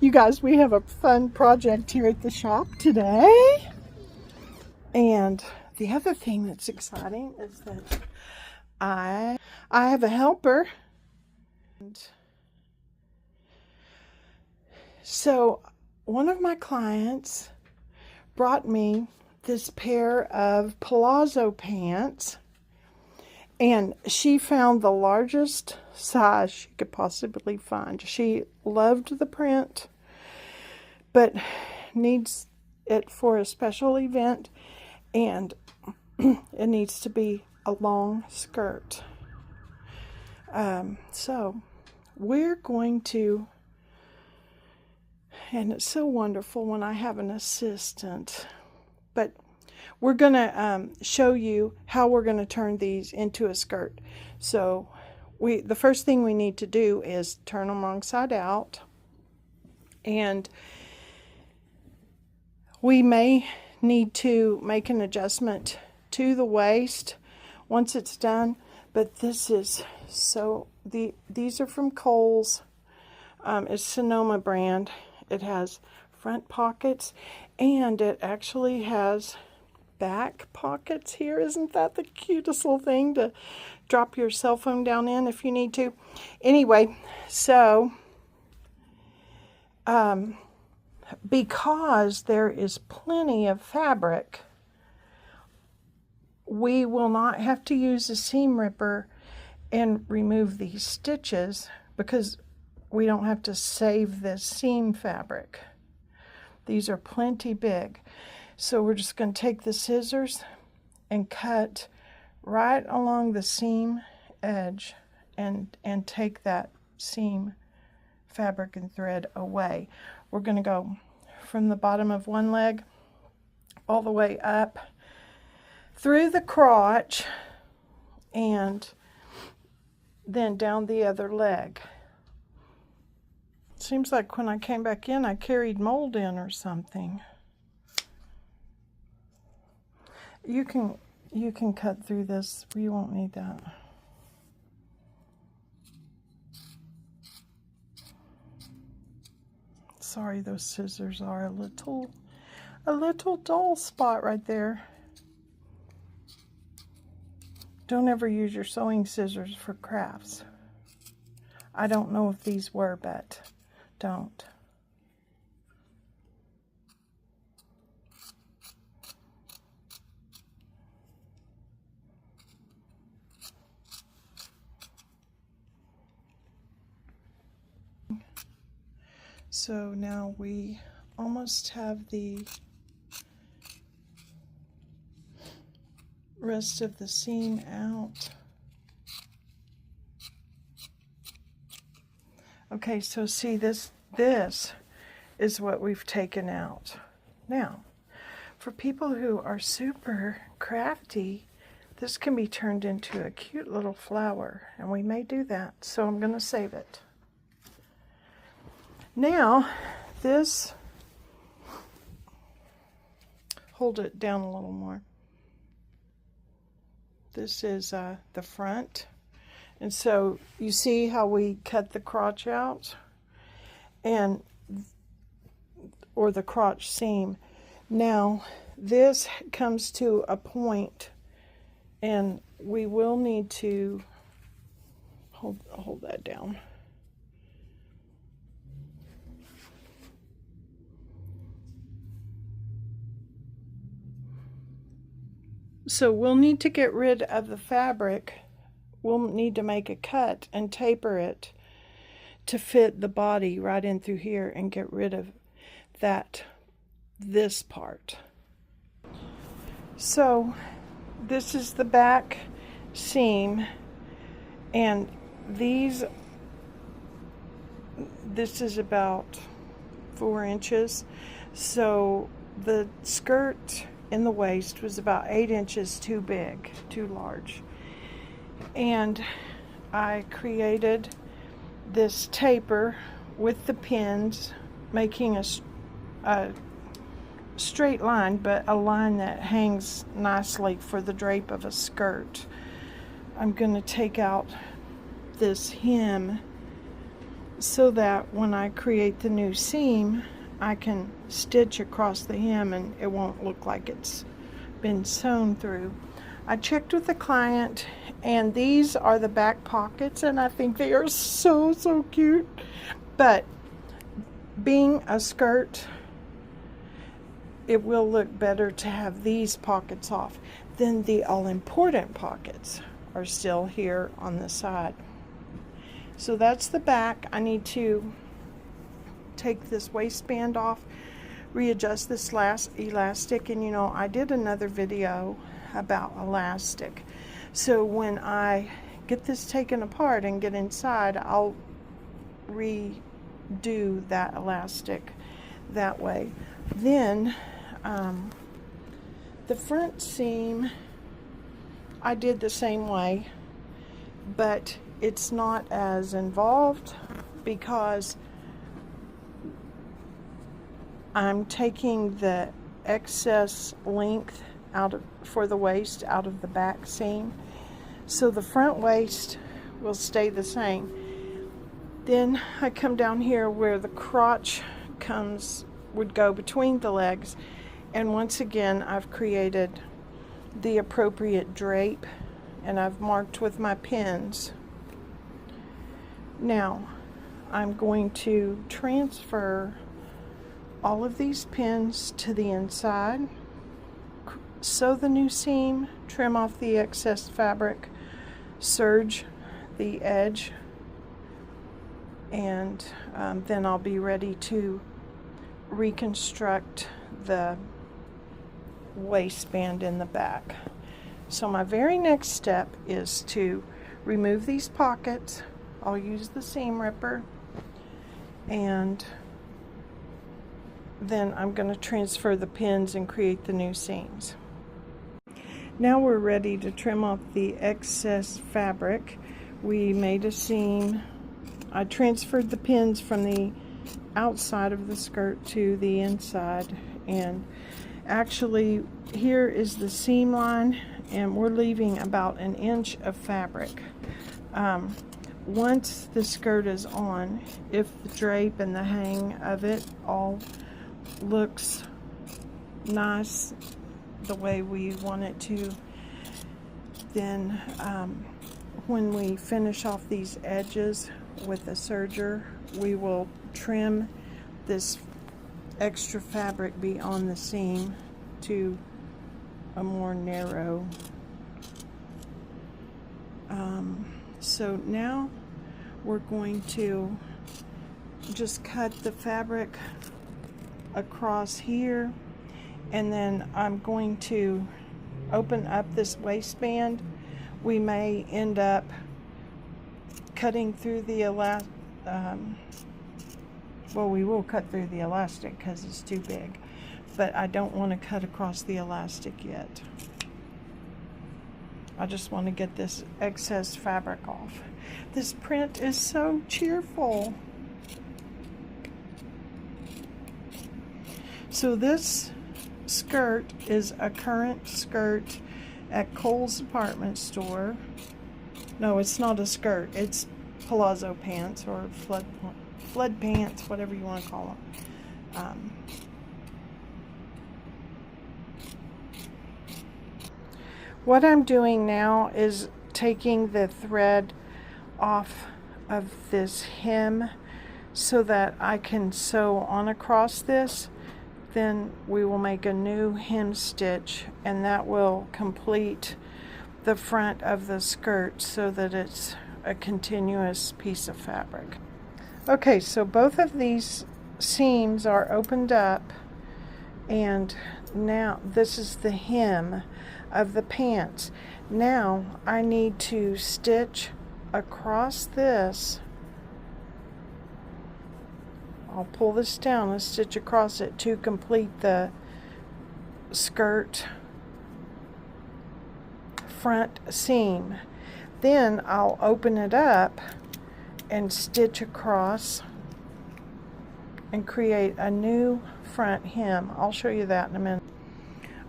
You guys, we have a fun project here at the shop today. And the other thing that's exciting is that I have a helper. And so one of my clients brought me this pair of palazzo pants, and she found the largest size she could possibly find. She loved the print, but needs it for a special event, and it needs to be a long skirt. So we're going to, and it's so wonderful when I have an assistant, but we're going to show you how we're going to turn these into a skirt. So the first thing we need to do is turn them wrong side out, and we may need to make an adjustment to the waist once it's done, but this is so, these are from Kohl's. It's Sonoma brand. It has front pockets, and it actually has back pockets here. Isn't that the cutest little thing to drop your cell phone down in if you need to? Anyway, so because there is plenty of fabric, we will not have to use a seam ripper and remove these stitches, because we don't have to save this seam fabric. These are plenty big. So we're just going to take the scissors and cut right along the seam edge and take that seam fabric and thread away. We're going to go from the bottom of one leg all the way up through the crotch and then down the other leg. Seems like when I came back in, I carried mold in or something. You can cut through this. You won't need that. Sorry, those scissors are a little dull spot right there. Don't ever use your sewing scissors for crafts. I don't know if these were, but don't. So now we almost have the rest of the seam out. Okay, so see, this is what we've taken out. Now, for people who are super crafty, this can be turned into a cute little flower, and we may do that, so I'm going to save it. Now, this, hold it down a little more. This is the front. And so you see how we cut the crotch out, or the crotch seam. Now, this comes to a point, and we will need to hold that down. So we'll need to get rid of the fabric. We'll need to make a cut and taper it to fit the body right in through here and get rid of this part. So this is the back seam, and this is about 4 inches. So the skirt in the waist was about 8 inches too big, too large. And I created this taper with the pins, making a straight line, but a line that hangs nicely for the drape of a skirt. I'm going to take out this hem so that when I create the new seam, I can stitch across the hem and it won't look like it's been sewn through. I checked with the client, and these are the back pockets, and I think they are so cute. But being a skirt, it will look better to have these pockets off. Then the all-important pockets are still here on the side. So that's the back. I need to take this waistband off, readjust this last elastic, and you know, I did another video about elastic. So when I get this taken apart and get inside, I'll redo that elastic that way. Then the front seam, I did the same way, but it's not as involved because I'm taking the excess length for the waist out of the back seam, so the front waist will stay the same. Then I come down here where the crotch would go between the legs, and once again I've created the appropriate drape, and I've marked with my pins. Now I'm going to transfer all of these pins to the inside, sew the new seam, trim off the excess fabric, serge the edge, and then I'll be ready to reconstruct the waistband in the back. So my very next step is to remove these pockets. I'll use the seam ripper, and then I'm going to transfer the pins and create the new seams. Now we're ready to trim off the excess fabric. We made a seam. I transferred the pins from the outside of the skirt to the inside, and actually here is the seam line, and we're leaving about 1 inch of fabric. Once the skirt is on, if the drape and the hang of it all looks nice the way we want it to, then when we finish off these edges with a serger, we will trim this extra fabric beyond the seam to a more narrow. So now we're going to just cut the fabric across here, and then I'm going to open up this waistband. We may end up cutting through the well, we will cut through the elastic because it's too big, but I don't want to cut across the elastic yet. I just want to get this excess fabric off. This print is so cheerful. So this skirt is a current skirt at Kohl's department store. No, it's not a skirt. It's palazzo pants or flood pants, whatever you want to call them. What I'm doing now is taking the thread off of this hem so that I can sew on across this. Then we will make a new hem stitch, and that will complete the front of the skirt so that it's a continuous piece of fabric. Okay, so both of these seams are opened up, and now this is the hem of the pants. Now I need to stitch across this. I'll pull this down and stitch across it to complete the skirt front seam. Then I'll open it up and stitch across and create a new front hem. I'll show you that in a minute.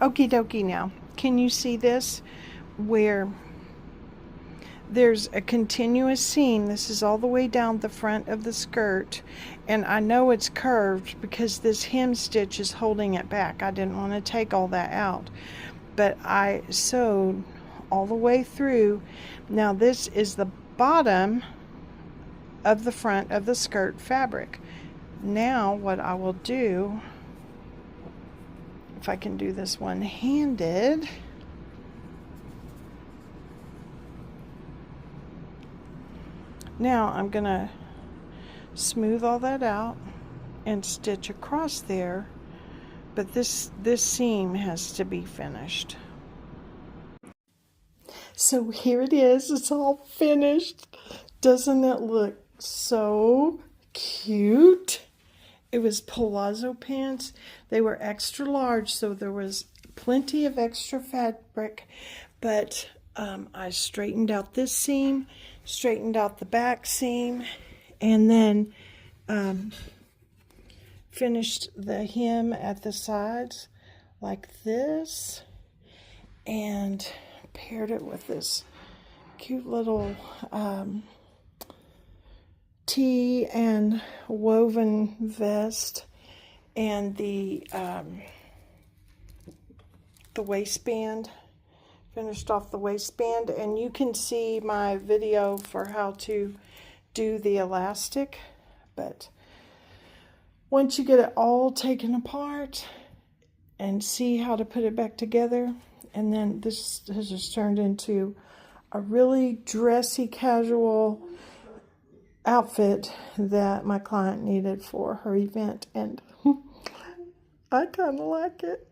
Okie dokie. Now, can you see this? Where there's a continuous seam. This is all the way down the front of the skirt, and I know it's curved because this hem stitch is holding it back. I didn't want to take all that out, but I sewed all the way through. Now this is the bottom of the front of the skirt fabric. Now what I will do, if I can do this one-handed, now I'm gonna smooth all that out and stitch across there, but this seam has to be finished. So here it is, it's all finished. Doesn't it look so cute? It was palazzo pants. They were extra large, so there was plenty of extra fabric, but I straightened out this seam, straightened out the back seam, and then finished the hem at the sides like this, and paired it with this cute little tee and woven vest, and the waistband. Finished off the waistband, and you can see my video for how to do the elastic. But once you get it all taken apart and see how to put it back together, and then this has just turned into a really dressy, casual outfit that my client needed for her event, and I kind of like it.